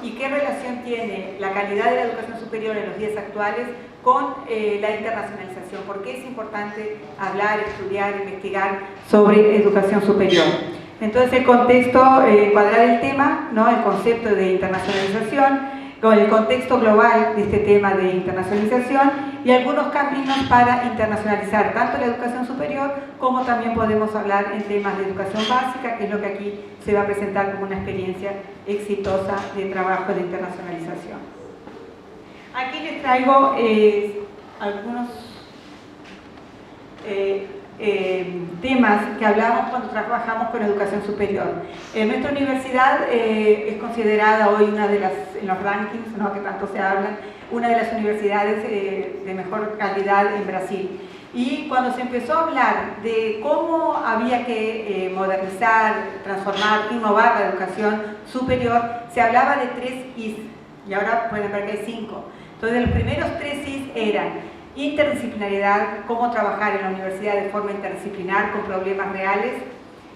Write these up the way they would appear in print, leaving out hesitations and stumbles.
y qué relación tiene la calidad de la educación superior en los días actuales con la internacionalización. ¿Por qué es importante hablar, estudiar, investigar sobre educación superior? Entonces el contexto, cuadrar el tema, ¿no? El concepto de internacionalización, con el contexto global de este tema de internacionalización y algunos caminos para internacionalizar tanto la educación superior como también podemos hablar en temas de educación básica, que es lo que aquí se va a presentar como una experiencia exitosa de trabajo de internacionalización. Aquí les traigo algunos temas que hablamos cuando trabajamos con educación superior. Nuestra universidad es considerada hoy una de las, en los rankings, ¿no?, que tanto se hablan, una de las universidades de mejor calidad en Brasil. Y cuando se empezó a hablar de cómo había que modernizar, transformar, innovar la educación superior, se hablaba de 3 Is, y ahora pueden ver que hay 5. Entonces los primeros 3 Is eran interdisciplinariedad, cómo trabajar en la universidad de forma interdisciplinar con problemas reales.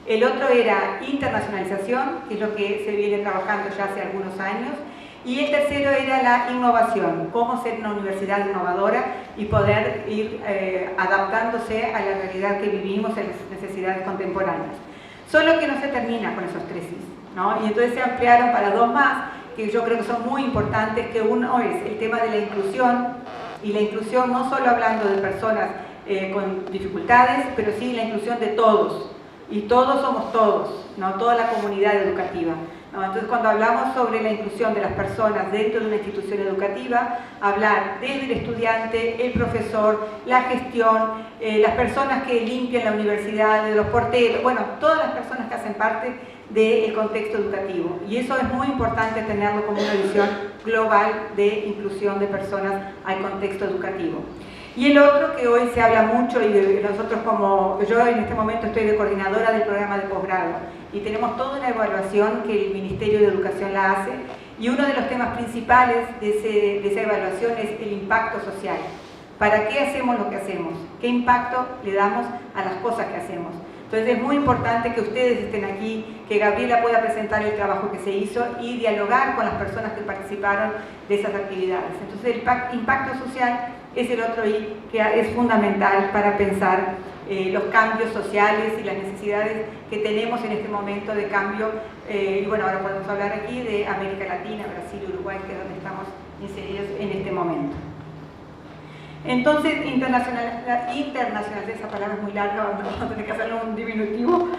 El otro era internacionalización, que es lo que se viene trabajando ya hace algunos años. Y el tercero era la innovación, cómo ser una universidad innovadora y poder ir adaptándose a la realidad que vivimos, a las necesidades contemporáneas. Solo que no se termina con esos 3 Is, ¿no? Y entonces se ampliaron para 2 más, que yo creo que son muy importantes, que uno es el tema de la inclusión, y la inclusión no solo hablando de personas con dificultades, pero sí la inclusión de todos, y todos somos todos, ¿no? Toda la comunidad educativa, ¿no? Entonces cuando hablamos sobre la inclusión de las personas dentro de una institución educativa, hablar desde el estudiante, el profesor, la gestión, las personas que limpian la universidad, de los porteros, bueno, todas las personas que hacen parte del contexto educativo, y eso es muy importante tenerlo como una visión global de inclusión de personas al contexto educativo. Y el otro que hoy se habla mucho, y nosotros como yo en este momento estoy de coordinadora del programa de posgrado y tenemos toda una evaluación que el Ministerio de Educación la hace, y uno de los temas principales de esa evaluación es el impacto social. ¿Para qué hacemos lo que hacemos? ¿Qué impacto le damos a las cosas que hacemos? Entonces es muy importante que ustedes estén aquí, que Gabriela pueda presentar el trabajo que se hizo y dialogar con las personas que participaron de esas actividades. Entonces el impacto social es el otro I que es fundamental para pensar los cambios sociales y las necesidades que tenemos en este momento de cambio. Y bueno, ahora podemos hablar aquí de América Latina, Brasil, Uruguay, que es donde estamos inseridos en este momento. Entonces, internacionalizar, esa palabra es muy larga, vamos a tener que hacerlo un diminutivo.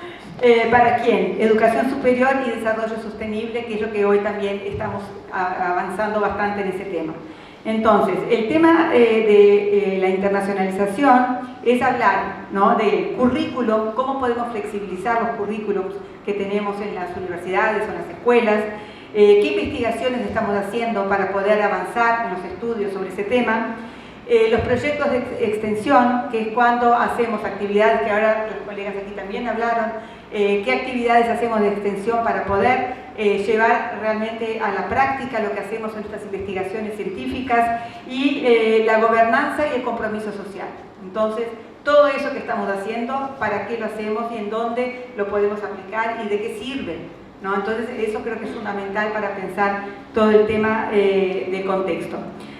¿Para quién? Educación superior y desarrollo sostenible, que es lo que hoy también estamos avanzando bastante en ese tema. Entonces, el tema de la internacionalización es hablar, ¿no?, del currículum, cómo podemos flexibilizar los currículums que tenemos en las universidades o en las escuelas, qué investigaciones estamos haciendo para poder avanzar en los estudios sobre ese tema. Los proyectos de extensión, que es cuando hacemos actividades, que ahora los colegas aquí también hablaron, qué actividades hacemos de extensión para poder llevar realmente a la práctica lo que hacemos en nuestras investigaciones científicas, y la gobernanza y el compromiso social. Entonces, todo eso que estamos haciendo, para qué lo hacemos y en dónde lo podemos aplicar y de qué sirve, ¿no? Entonces, eso creo que es fundamental para pensar todo el tema de contexto.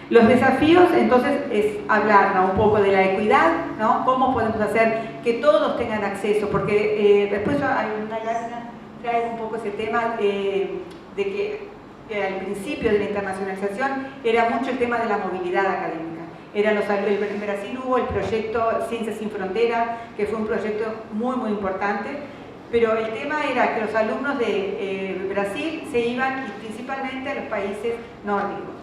Los desafíos, entonces, es hablar, ¿no?, un poco de la equidad, ¿no? Cómo podemos hacer que todos tengan acceso, porque después hay una lámina, trae un poco ese tema de que al principio de la internacionalización era mucho el tema de la movilidad académica. En Brasil hubo el proyecto Ciencias sin Frontera, que fue un proyecto muy, muy importante, pero el tema era que los alumnos de Brasil se iban principalmente a los países nórdicos.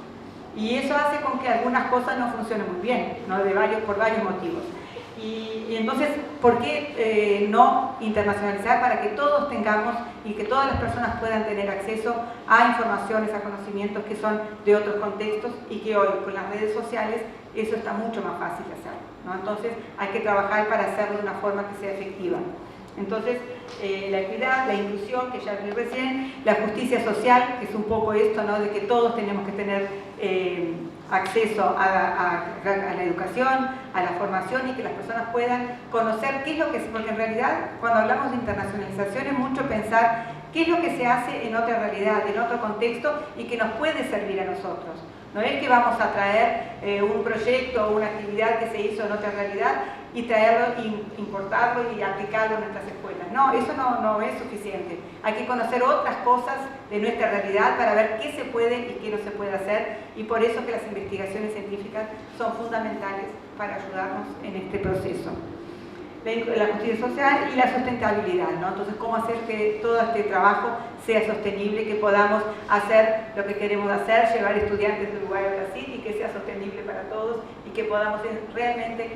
Y eso hace con que algunas cosas no funcionen muy bien, ¿no?, por varios motivos. Y entonces, ¿por qué no internacionalizar para que todos tengamos y que todas las personas puedan tener acceso a informaciones, a conocimientos que son de otros contextos, y que hoy con las redes sociales eso está mucho más fácil de hacer, ¿no? Entonces hay que trabajar para hacerlo de una forma que sea efectiva. Entonces, la equidad, la inclusión, que ya vi recién, la justicia social, que es un poco esto, ¿no?, de que todos tenemos que tener acceso a la educación, a la formación, y que las personas puedan conocer qué es lo que es, porque en realidad cuando hablamos de internacionalización es mucho pensar qué es lo que se hace en otra realidad, en otro contexto y que nos puede servir a nosotros. No es que vamos a traer un proyecto o una actividad que se hizo en otra realidad y traerlo, importarlo y aplicarlo en nuestras escuelas. No, eso no es suficiente. Hay que conocer otras cosas de nuestra realidad para ver qué se puede y qué no se puede hacer, y por eso que las investigaciones científicas son fundamentales para ayudarnos en este proceso. La justicia social y la sustentabilidad, ¿no? Entonces, cómo hacer que todo este trabajo sea sostenible, que podamos hacer lo que queremos hacer, llevar estudiantes de Uruguay a Brasil y que sea sostenible para todos y que podamos realmente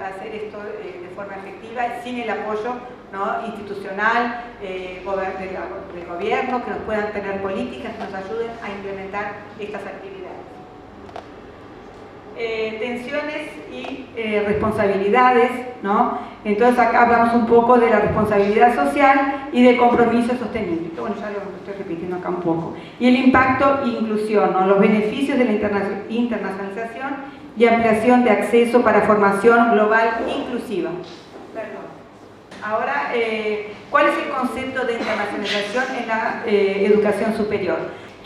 hacer esto de forma efectiva, sin el apoyo, ¿no?, institucional, del gobierno, que nos puedan tener políticas que nos ayuden a implementar estas actividades. Tensiones y responsabilidades, ¿no? Entonces acá hablamos un poco de la responsabilidad social y del compromiso sostenible. Bueno, ya lo estoy repitiendo acá un poco. Y el impacto e inclusión, ¿no?, los beneficios de la internacionalización y ampliación de acceso para formación global inclusiva. Perdón. Ahora, ¿cuál es el concepto de internacionalización en la educación superior?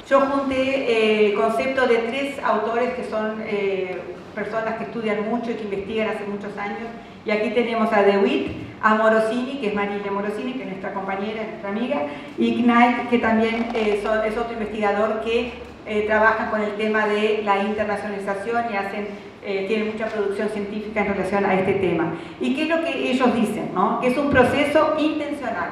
Yo junté el concepto de 3 autores que son personas que estudian mucho y que investigan hace muchos años. Y aquí tenemos a DeWitt, a Morosini, que es Marilia Morosini, que es nuestra compañera, nuestra amiga, y Knight, que también es otro investigador que trabaja con el tema de la internacionalización y tienen mucha producción científica en relación a este tema. ¿Y qué es lo que ellos dicen, ¿no? Que es un proceso intencional,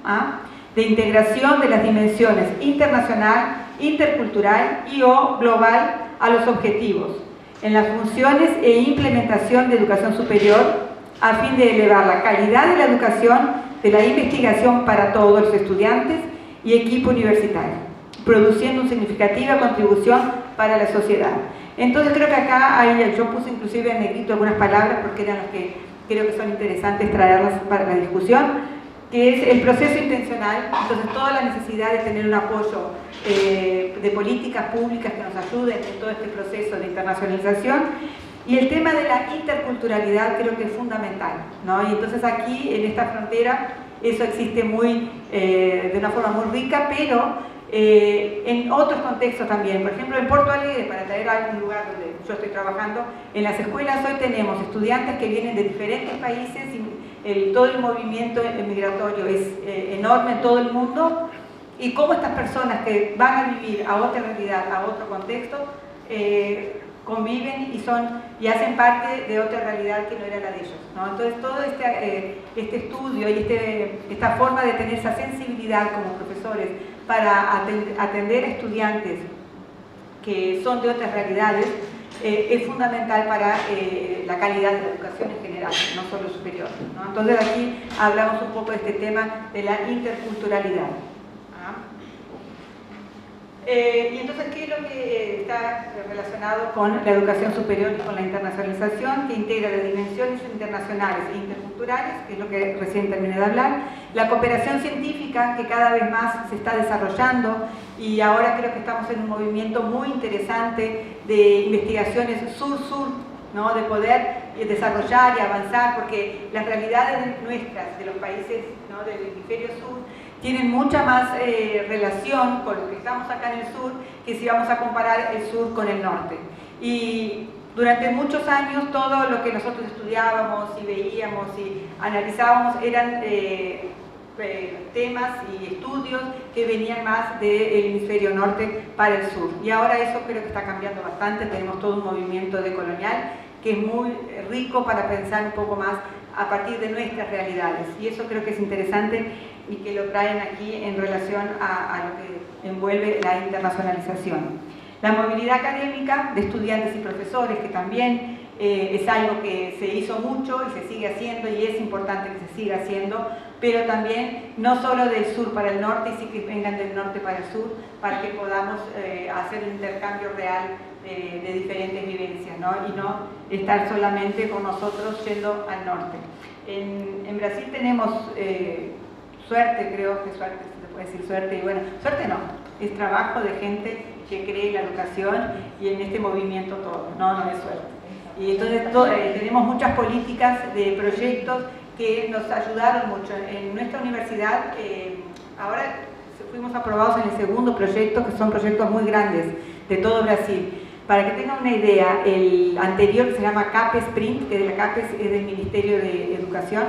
¿ah?, de integración de las dimensiones internacional, intercultural y o global a los objetivos, en las funciones e implementación de educación superior, a fin de elevar la calidad de la educación, de la investigación para todos los estudiantes y equipo universitario, produciendo una significativa contribución para la sociedad. Entonces creo que acá yo puse inclusive en negrito algunas palabras porque eran las que creo que son interesantes traerlas para la discusión, que es el proceso intencional. Entonces toda la necesidad de tener un apoyo de políticas públicas que nos ayuden en todo este proceso de internacionalización, y el tema de la interculturalidad creo que es fundamental, ¿no? Y entonces aquí en esta frontera eso existe de una forma muy rica, pero en otros contextos también. Por ejemplo, en Porto Alegre, para traer a algún lugar donde yo estoy trabajando, en las escuelas hoy tenemos estudiantes que vienen de diferentes países y todo el movimiento migratorio es enorme en todo el mundo, y cómo estas personas que van a vivir a otra realidad, a otro contexto, conviven y hacen parte de otra realidad que no era la de ellos, ¿no? Entonces todo este estudio y esta forma de tener esa sensibilidad como profesores para atender a estudiantes que son de otras realidades es fundamental para la calidad de la educación en general, no solo superior, ¿no? Entonces aquí hablamos un poco de este tema de la interculturalidad. Y entonces, ¿qué es lo que está relacionado con la educación superior y con la internacionalización? Que integra las dimensiones internacionales e interculturales, que es lo que recién terminé de hablar, la cooperación científica, que cada vez más se está desarrollando, y ahora creo que estamos en un movimiento muy interesante de investigaciones sur-sur, ¿no?, de poder desarrollar y avanzar, porque las realidades nuestras, de los países, ¿no?, del hemisferio sur, tienen mucha más relación con lo que estamos acá en el sur, que si vamos a comparar el sur con el norte. Y durante muchos años todo lo que nosotros estudiábamos y veíamos y analizábamos eran temas y estudios que venían más del hemisferio norte para el sur. Y ahora eso creo que está cambiando bastante. Tenemos todo un movimiento decolonial que es muy rico para pensar un poco más a partir de nuestras realidades. Y eso creo que es interesante y que lo traen aquí en relación a lo que envuelve la internacionalización. La movilidad académica de estudiantes y profesores, que también es algo que se hizo mucho y se sigue haciendo, y es importante que se siga haciendo, pero también no solo del sur para el norte, y sí que vengan del norte para el sur, para que podamos hacer un intercambio real de diferentes vivencias, ¿no? Y no estar solamente con nosotros yendo al norte. En Brasil tenemos suerte, creo que suerte, se puede decir suerte, y bueno, suerte no, es trabajo de gente que cree en la educación y en este movimiento todo, no es suerte. Y entonces tenemos muchas políticas de proyectos que nos ayudaron mucho. En nuestra universidad, ahora fuimos aprobados en el segundo proyecto, que son proyectos muy grandes de todo Brasil. Para que tengan una idea, el anterior, que se llama CAPES Print, que de la CAPES es del Ministerio de Educación,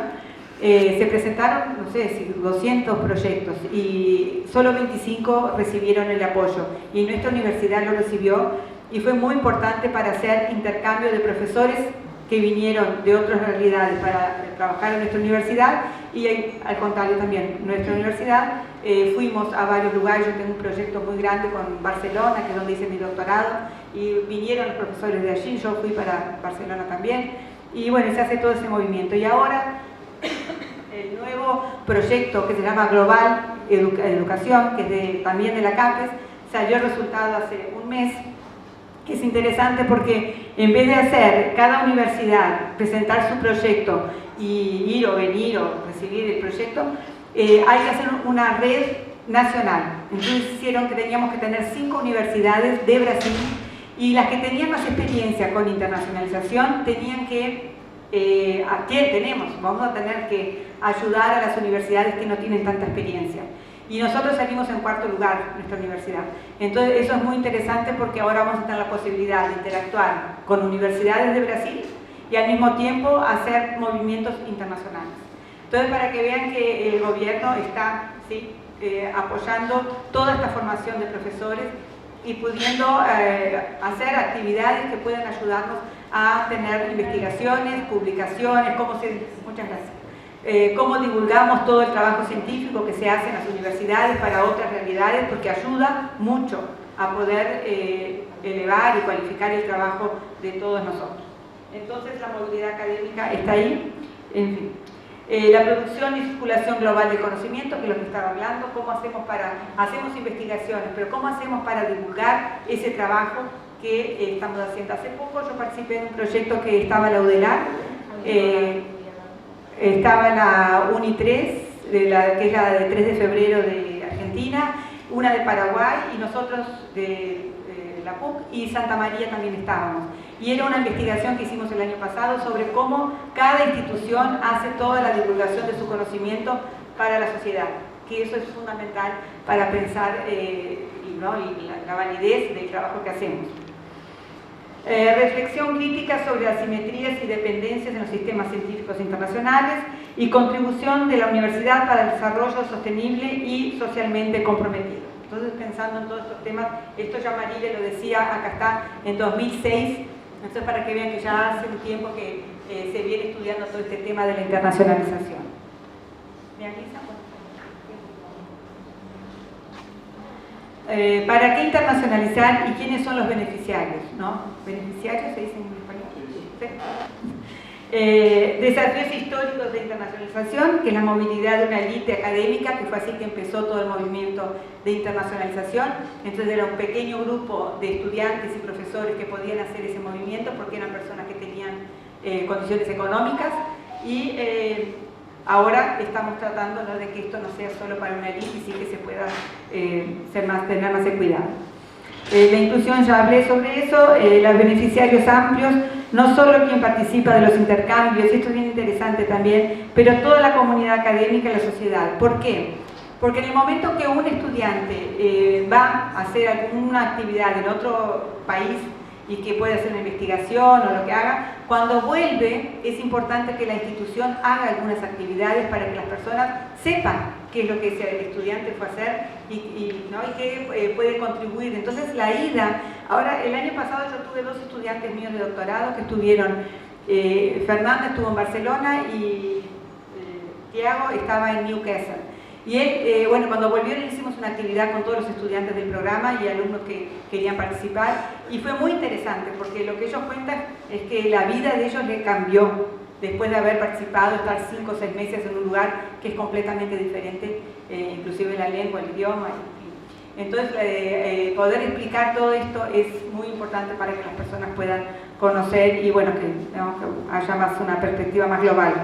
se presentaron, no sé, 200 proyectos y solo 25 recibieron el apoyo. Y nuestra universidad lo recibió y fue muy importante para hacer intercambio de profesores que vinieron de otras realidades para trabajar en nuestra universidad y al contrario también, nuestra universidad fuimos a varios lugares. Yo tengo un proyecto muy grande con Barcelona, que es donde hice mi doctorado, y vinieron los profesores de allí, yo fui para Barcelona también, y bueno, se hace todo ese movimiento. Y ahora el nuevo proyecto que se llama Global Educación, que es también de la CAPES, salió el resultado hace un mes. Es interesante porque en vez de hacer cada universidad presentar su proyecto y ir o venir o recibir el proyecto, hay que hacer una red nacional. Entonces hicieron que teníamos que tener 5 universidades de Brasil y las que tenían más experiencia con internacionalización tenían que, vamos a tener que ayudar a las universidades que no tienen tanta experiencia. Y nosotros salimos en cuarto lugar, nuestra universidad. Entonces eso es muy interesante porque ahora vamos a tener la posibilidad de interactuar con universidades de Brasil y al mismo tiempo hacer movimientos internacionales. Entonces, para que vean que el gobierno está apoyando toda esta formación de profesores y pudiendo hacer actividades que puedan ayudarnos a tener investigaciones, publicaciones, muchas gracias. Cómo divulgamos todo el trabajo científico que se hace en las universidades para otras realidades, porque ayuda mucho a poder elevar y cualificar el trabajo de todos nosotros. Entonces la movilidad académica está ahí. En fin. La producción y circulación global del conocimiento, que es lo que estaba hablando, cómo hacemos hacemos investigaciones, pero cómo hacemos para divulgar ese trabajo que estamos haciendo. Hace poco yo participé en un proyecto que estaba en la UDELAR, estaba la UNI 3, que es la de 3 de febrero de Argentina, una de Paraguay y nosotros de la PUC, y Santa María también estábamos. Y era una investigación que hicimos el año pasado sobre cómo cada institución hace toda la divulgación de su conocimiento para la sociedad, que eso es fundamental para pensar la validez del trabajo que hacemos. Reflexión crítica sobre asimetrías y dependencias en los sistemas científicos internacionales y contribución de la universidad para el desarrollo sostenible y socialmente comprometido. Entonces, pensando en todos estos temas, esto ya María lo decía, acá está, en 2006, entonces para que vean que ya hace un tiempo que se viene estudiando todo este tema de la internacionalización. ¿Me avisa? ¿Para qué internacionalizar y quiénes son los beneficiarios? ¿No? ¿Beneficiarios se dice en español? ¿Sí? Desafíos históricos de internacionalización, que es la movilidad de una élite académica, que fue así que empezó todo el movimiento de internacionalización. Entonces era un pequeño grupo de estudiantes y profesores que podían hacer ese movimiento porque eran personas que tenían condiciones económicas y ahora estamos tratando de que esto no sea solo para una élite y sí que se pueda tener más cuidado. La inclusión, ya hablé sobre eso, los beneficiarios amplios, no solo quien participa de los intercambios, esto es bien interesante también, pero toda la comunidad académica y la sociedad. ¿Por qué? Porque en el momento que un estudiante va a hacer alguna actividad en otro país y que puede hacer una investigación o lo que haga, cuando vuelve es importante que la institución haga algunas actividades para que las personas sepan qué es lo que ese estudiante fue a hacer y qué puede contribuir. Entonces la ida, ahora el año pasado yo tuve 2 estudiantes míos de doctorado que estuvieron, Fernanda estuvo en Barcelona y Tiago estaba en Newcastle. Y él, cuando volvieron hicimos una actividad con todos los estudiantes del programa y alumnos que querían participar y fue muy interesante porque lo que ellos cuentan es que la vida de ellos les cambió después de haber participado, estar 5 o 6 meses en un lugar que es completamente diferente, inclusive la lengua, el idioma. Entonces, poder explicar todo esto es muy importante para que las personas puedan conocer y que haya más una perspectiva más global.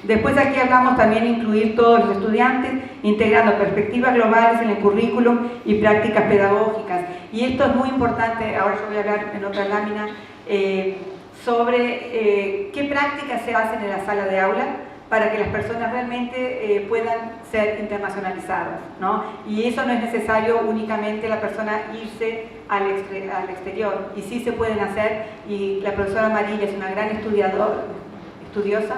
Después aquí hablamos también de incluir todos los estudiantes, integrando perspectivas globales en el currículum y prácticas pedagógicas. Y esto es muy importante, ahora yo voy a hablar en otra lámina, sobre qué prácticas se hacen en la sala de aula para que las personas realmente puedan ser internacionalizadas, ¿no? Y eso no es necesario únicamente la persona irse al exterior, y sí se pueden hacer, y la profesora Marilla es una gran estudiosa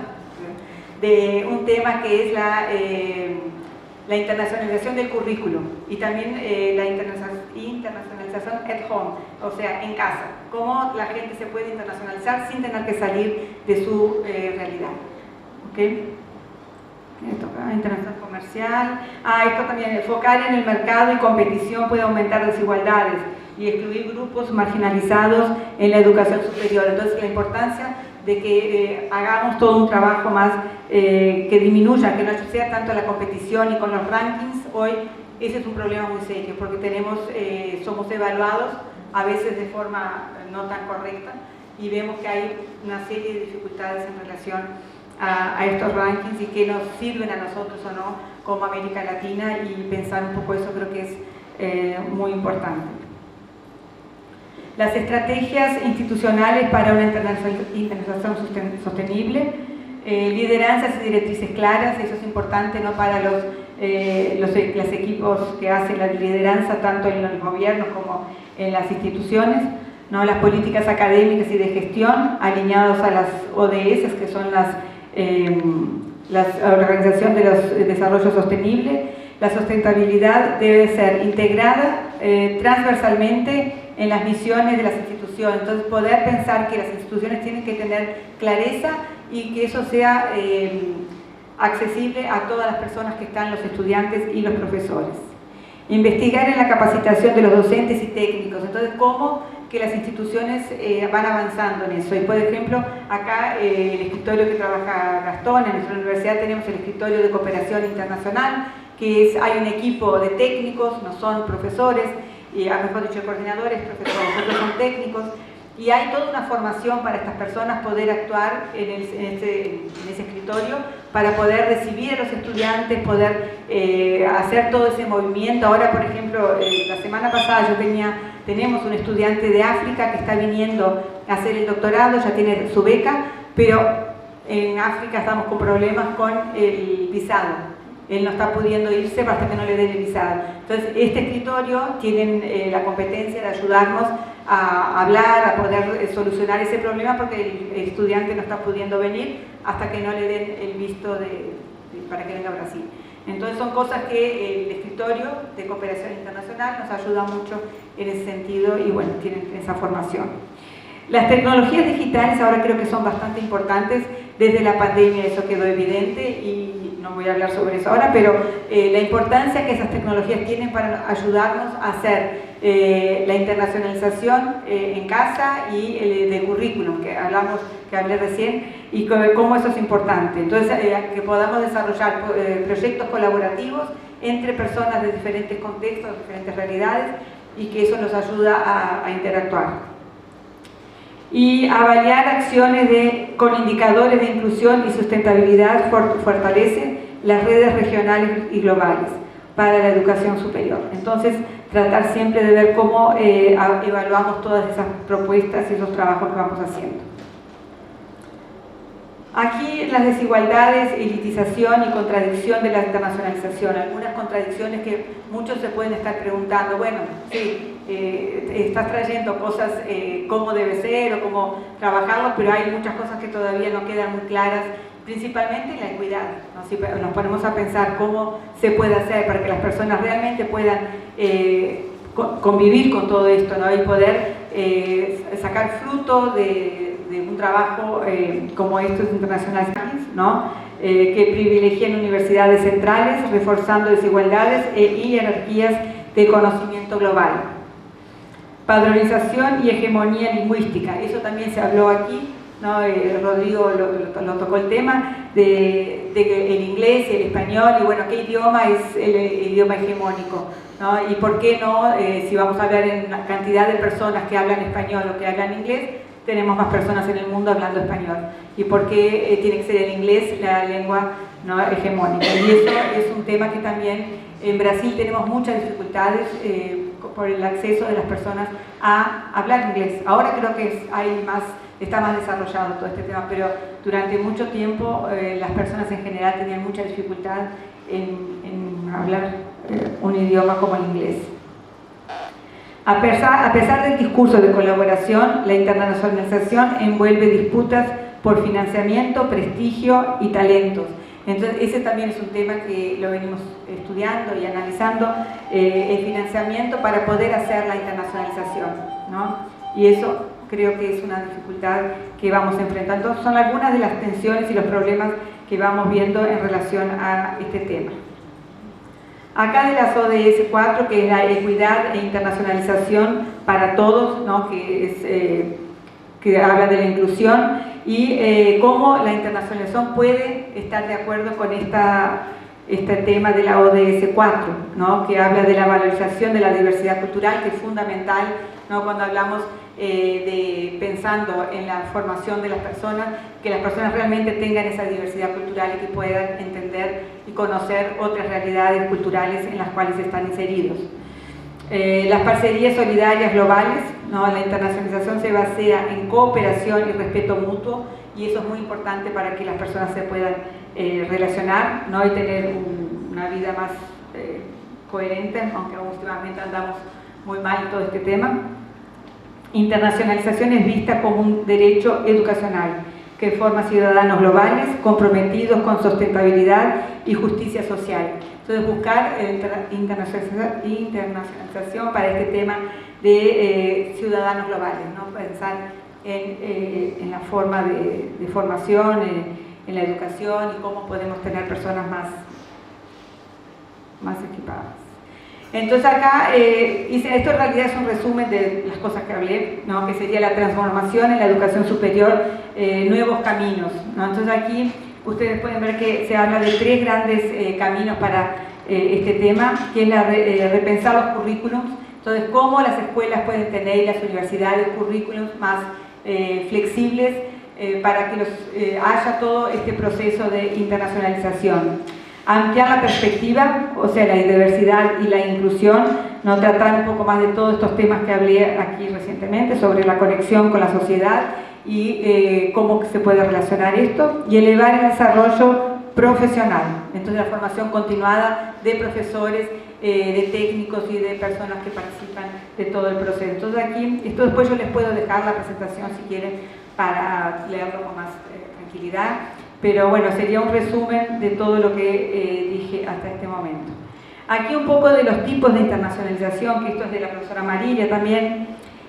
de un tema que es la internacionalización del currículum y también la internacionalización at home, o sea, en casa, cómo la gente se puede internacionalizar sin tener que salir de su realidad. ¿Okay? Esto acá, internacional comercial. Esto también, enfocar en el mercado y competición puede aumentar desigualdades y excluir grupos marginalizados en la educación superior. Entonces, la importancia de que hagamos todo un trabajo más que disminuya, que no sea tanto la competición y con los rankings. Hoy ese es un problema muy serio porque somos evaluados a veces de forma no tan correcta y vemos que hay una serie de dificultades en relación a estos rankings y que nos sirven a nosotros o no como América Latina, y pensar un poco eso creo que es muy importante. Las estrategias institucionales para una internacionalización sostenible, lideranzas y directrices claras, eso es importante, ¿no? Para los equipos que hacen la lideranza tanto en los gobiernos como en las instituciones, ¿no? Las políticas académicas y de gestión alineados a las ODS, que son la Organización de Desarrollo Sostenible. La sustentabilidad debe ser integrada transversalmente en las misiones de las instituciones. Entonces, poder pensar que las instituciones tienen que tener clareza y que eso sea accesible a todas las personas que están, los estudiantes y los profesores. Investigar en la capacitación de los docentes y técnicos. Entonces, cómo que las instituciones van avanzando en eso. Y por ejemplo, acá el escritorio que trabaja Gastón, en nuestra universidad tenemos el escritorio de cooperación internacional, hay un equipo de técnicos, no son profesores, mejor dicho, coordinadores, profesores, otros son técnicos, y hay toda una formación para estas personas poder actuar en ese escritorio, para poder recibir a los estudiantes, poder hacer todo ese movimiento. Ahora, por ejemplo, la semana pasada tenemos un estudiante de África que está viniendo a hacer el doctorado, ya tiene su beca, pero en África estamos con problemas con el visado. Él no está pudiendo irse hasta que no le den el visado. Entonces, este escritorio tiene la competencia de ayudarnos a hablar, a poder solucionar ese problema, porque el estudiante no está pudiendo venir hasta que no le den el visto para que venga a Brasil. Entonces, son cosas que el escritorio de cooperación internacional nos ayuda mucho en ese sentido y bueno, tienen esa formación. Las tecnologías digitales ahora creo que son bastante importantes. Desde la pandemia eso quedó evidente y no voy a hablar sobre eso ahora, pero la importancia que esas tecnologías tienen para ayudarnos a hacer la internacionalización en casa y de currículum, que hablé recién, y cómo eso es importante. Entonces, que podamos desarrollar proyectos colaborativos entre personas de diferentes contextos, diferentes realidades, y que eso nos ayuda a interactuar. Y avaliar acciones con indicadores de inclusión y sustentabilidad fortalece las redes regionales y globales para la educación superior. Entonces, tratar siempre de ver cómo evaluamos todas esas propuestas y esos trabajos que vamos haciendo. Aquí las desigualdades, elitización y contradicción de la internacionalización. Algunas contradicciones que muchos se pueden estar preguntando, bueno, sí, estás trayendo cosas cómo debe ser o cómo trabajarlo, pero hay muchas cosas que todavía no quedan muy claras, principalmente en la equidad, ¿no? Si nos ponemos a pensar cómo se puede hacer para que las personas realmente puedan convivir con todo esto, ¿no? Y poder sacar fruto de un trabajo como estos internacionales, ¿no? Que privilegian universidades centrales, reforzando desigualdades y jerarquías de conocimiento global. Padronización y hegemonía lingüística, eso también se habló aquí, ¿no? Rodrigo lo tocó el tema de el inglés y el español, y bueno, ¿qué idioma es el idioma hegemónico? ¿No? Y por qué no, si vamos a hablar en la cantidad de personas que hablan español o que hablan inglés, tenemos más personas en el mundo hablando español. ¿Y por qué tiene que ser el inglés la lengua, ¿no?, hegemónica? Y eso es un tema que también en Brasil tenemos muchas dificultades por el acceso de las personas a hablar inglés. Ahora creo que hay más está más desarrollado todo este tema, pero durante mucho tiempo las personas en general tenían mucha dificultad en hablar un idioma como el inglés. A pesar del discurso de colaboración, la internacionalización envuelve disputas por financiamiento, prestigio y talentos. Entonces, ese también es un tema que lo venimos estudiando y analizando, el financiamiento para poder hacer la internacionalización, ¿no? Y eso creo que es una dificultad que vamos enfrentando. Son algunas de las tensiones y los problemas que vamos viendo en relación a este tema. Acá de las ODS 4, que es la equidad e internacionalización para todos, ¿no? Que habla de la inclusión y cómo la internacionalización puede estar de acuerdo con este tema de la ODS 4, ¿no? Que habla de la valorización de la diversidad cultural, que es fundamental, ¿no? Cuando hablamos pensando en la formación de las personas, que las personas realmente tengan esa diversidad cultural y que puedan entender y conocer otras realidades culturales en las cuales están inseridos. Las parcerías solidarias globales, ¿no? La internacionalización se basa en cooperación y respeto mutuo, y eso es muy importante para que las personas se puedan relacionar, ¿no? Y tener una vida más coherente, aunque últimamente andamos muy mal en todo este tema. Internacionalización es vista como un derecho educacional que forma ciudadanos globales comprometidos con sustentabilidad y justicia social. Entonces, buscar internacionalización para este tema de ciudadanos globales, ¿no? Pensar en la forma de formación, en la educación y cómo podemos tener personas más equipadas. Entonces acá, esto en realidad es un resumen de las cosas que hablé, ¿no? Que sería la transformación en la educación superior, nuevos caminos, ¿no? Entonces aquí ustedes pueden ver que se habla de 3 grandes caminos para este tema, que es repensar los currículums. Entonces, cómo las escuelas pueden tener y las universidades currículums más flexibles para que haya todo este proceso de internacionalización. Ampliar la perspectiva, o sea, la diversidad y la inclusión, ¿no? Tratar un poco más de todos estos temas que hablé aquí recientemente sobre la conexión con la sociedad y cómo se puede relacionar esto, y elevar el desarrollo profesional. Entonces, la formación continuada de profesores, de técnicos y de personas que participan de todo el proceso. Entonces aquí, esto después yo les puedo dejar la presentación si quieren para leerlo con más tranquilidad. Pero bueno, sería un resumen de todo lo que dije hasta este momento. Aquí un poco de los tipos de internacionalización, que esto es de la profesora Marilia también,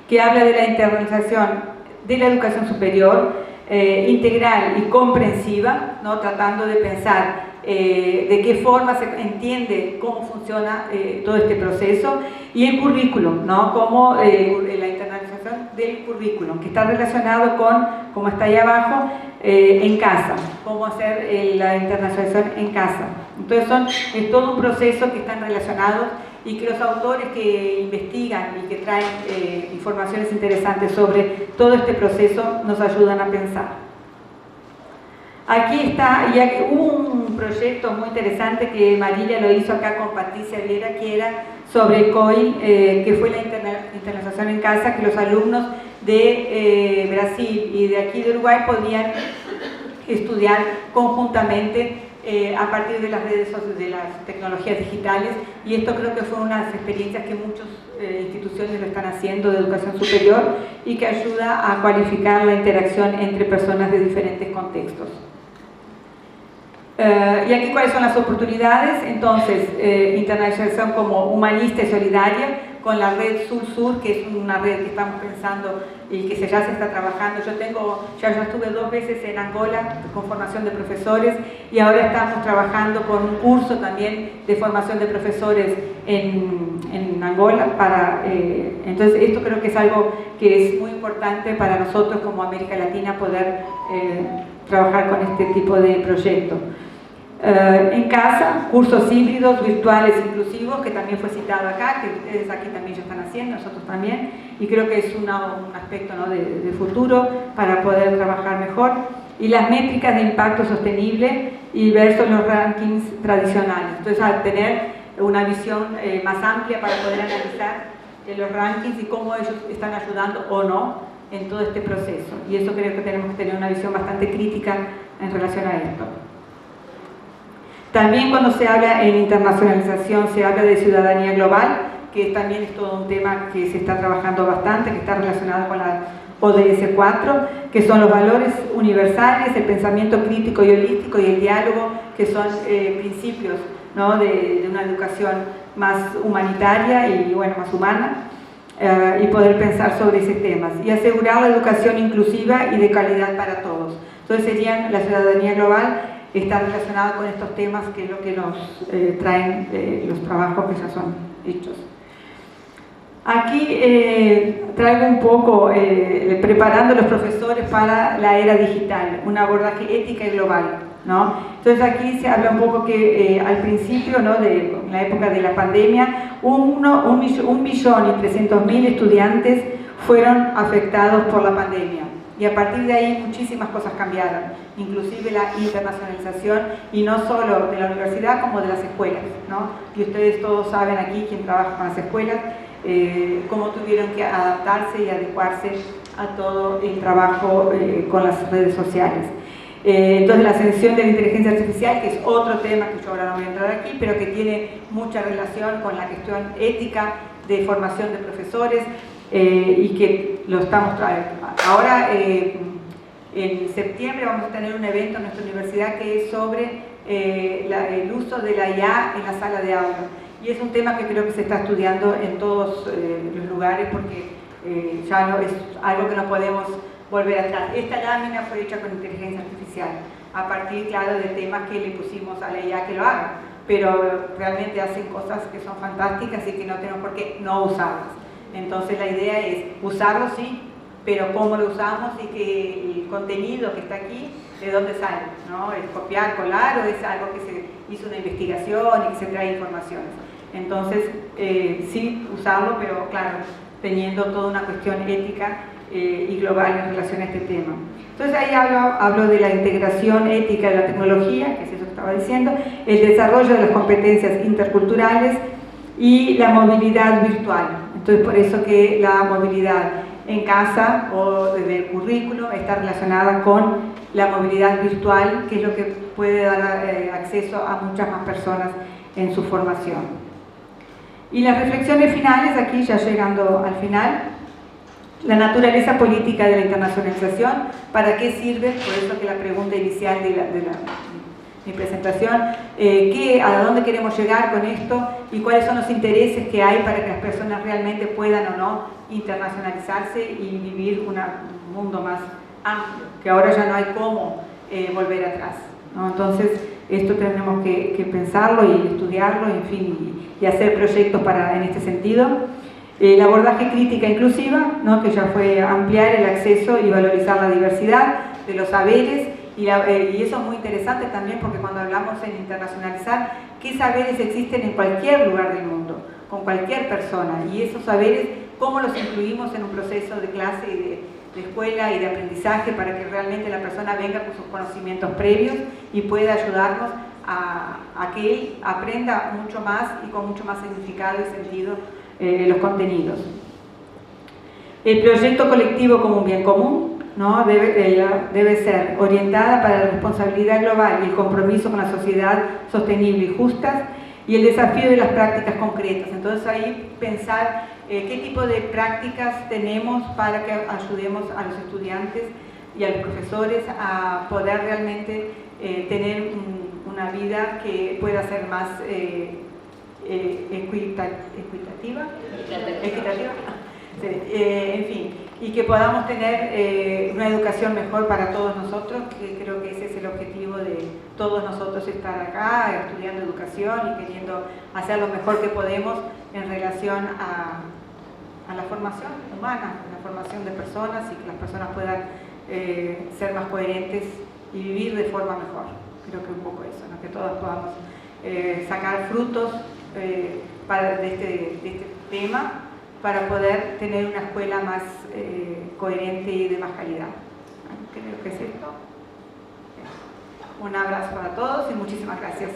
que habla de la internacionalización de la educación superior, integral y comprensiva, ¿no? Tratando de pensar de qué forma se entiende cómo funciona todo este proceso, y el currículum, ¿no? Como la internacionalización del currículum, que está relacionado con, como está ahí abajo, en casa, cómo hacer la internacionalización en casa. Entonces es todo un proceso que están relacionados y que los autores que investigan y que traen informaciones interesantes sobre todo este proceso nos ayudan a pensar. Aquí está, y aquí hubo un proyecto muy interesante que Marilia lo hizo acá con Patricia Viera, que era sobre COI, que fue la internacionalización en casa, que los alumnos de Brasil y de aquí de Uruguay podían estudiar conjuntamente a partir de las redes sociales, de las tecnologías digitales, y esto creo que fue unas experiencias que muchas instituciones lo están haciendo de educación superior y que ayuda a cualificar la interacción entre personas de diferentes contextos. Y aquí cuáles son las oportunidades. Entonces, internacionalización como humanista y solidaria, con la red Sur-Sur, que es una red que estamos pensando y que ya se está trabajando. Yo estuve 2 veces en Angola con formación de profesores, y ahora estamos trabajando con un curso también de formación de profesores en Angola. Entonces esto creo que es algo que es muy importante para nosotros como América Latina, poder trabajar con este tipo de proyectos. En casa, cursos híbridos, virtuales, inclusivos, que también fue citado acá, que ustedes aquí también ya están haciendo, nosotros también, y creo que es un aspecto, ¿no? de futuro para poder trabajar mejor. Y las métricas de impacto sostenible y versus los rankings tradicionales. Entonces, al tener una visión más amplia para poder analizar los rankings y cómo ellos están ayudando o no en todo este proceso. Y eso creo que tenemos que tener una visión bastante crítica en relación a esto. También cuando se habla en internacionalización, se habla de ciudadanía global, que también es todo un tema que se está trabajando bastante, que está relacionado con la ODS 4, que son los valores universales, el pensamiento crítico y holístico y el diálogo, que son principios, ¿no?, de una educación más humanitaria y, bueno, más humana, y poder pensar sobre esos temas. Y asegurar la educación inclusiva y de calidad para todos. Entonces serían la ciudadanía global, está relacionada con estos temas, que es lo que nos traen los trabajos que ya son hechos. Aquí traigo un poco, preparando a los profesores para la era digital, un abordaje ética y global, ¿no? Entonces aquí se habla un poco que al principio, ¿no?, en la época de la pandemia, 1.300.000 estudiantes fueron afectados por la pandemia. Y a partir de ahí muchísimas cosas cambiaron, inclusive la internacionalización, y no solo de la universidad como de las escuelas, ¿no? Y ustedes todos saben aquí, quien trabaja con las escuelas, cómo tuvieron que adaptarse y adecuarse a todo el trabajo con las redes sociales. Entonces la ascensión de la inteligencia artificial, que es otro tema que yo ahora no voy a entrar aquí, pero que tiene mucha relación con la cuestión ética de formación de profesores, y que lo estamos trayendo. Ahora, en septiembre vamos a tener un evento en nuestra universidad que es sobre el uso de la IA en la sala de aula. Y es un tema que creo que se está estudiando en todos los lugares, porque ya no, es algo que no podemos volver atrás. Esta lámina fue hecha con inteligencia artificial, a partir, claro, de temas que le pusimos a la IA que lo haga, pero realmente hacen cosas que son fantásticas y que no tenemos por qué no usarlas. Entonces la idea es usarlo, sí, pero cómo lo usamos y que el contenido que está aquí, de dónde sale, ¿no? ¿Es copiar, colar o es algo que se hizo una investigación y que se trae informaciones? Entonces, sí, usarlo, pero claro, teniendo toda una cuestión ética y global en relación a este tema. Entonces ahí hablo de la integración ética de la tecnología, que es eso que estaba diciendo, el desarrollo de las competencias interculturales y la movilidad virtual. Entonces por eso que la movilidad en casa o desde el currículo está relacionada con la movilidad virtual, que es lo que puede dar acceso a muchas más personas en su formación. Y las reflexiones finales, aquí ya llegando al final, la naturaleza política de la internacionalización, ¿para qué sirve? Por eso que la pregunta inicial de mi presentación, ¿a dónde queremos llegar con esto? Y cuáles son los intereses que hay para que las personas realmente puedan o no internacionalizarse y vivir un mundo más amplio, que ahora ya no hay cómo volver atrás, ¿no? Entonces, esto tenemos que pensarlo y estudiarlo, en fin, y hacer proyectos en este sentido. El abordaje crítica inclusiva, ¿no?, que ya fue ampliar el acceso y valorizar la diversidad de los saberes, y eso es muy interesante también, porque cuando hablamos en internacionalizar, ¿qué saberes existen en cualquier lugar del mundo, con cualquier persona? Y esos saberes, ¿cómo los incluimos en un proceso de clase y de escuela y de aprendizaje para que realmente la persona venga con sus conocimientos previos y pueda ayudarnos a que él aprenda mucho más y con mucho más significado y sentido los contenidos? El proyecto colectivo como un bien común, ¿no?, debe ser orientada para la responsabilidad global y el compromiso con la sociedad sostenible y justa, y el desafío de las prácticas concretas. Entonces ahí pensar qué tipo de prácticas tenemos para que ayudemos a los estudiantes y a los profesores a poder realmente tener una vida que pueda ser más equitativa. Sí, en fin, y que podamos tener una educación mejor para todos nosotros, que creo que ese es el objetivo de todos nosotros, estar acá estudiando educación y queriendo hacer lo mejor que podemos en relación a la formación humana, a la formación de personas, y que las personas puedan ser más coherentes y vivir de forma mejor. Creo que un poco eso, ¿no?, que todos podamos sacar frutos de este tema, para poder tener una escuela más coherente y de más calidad. Creo que es esto. Un abrazo para todos y muchísimas gracias.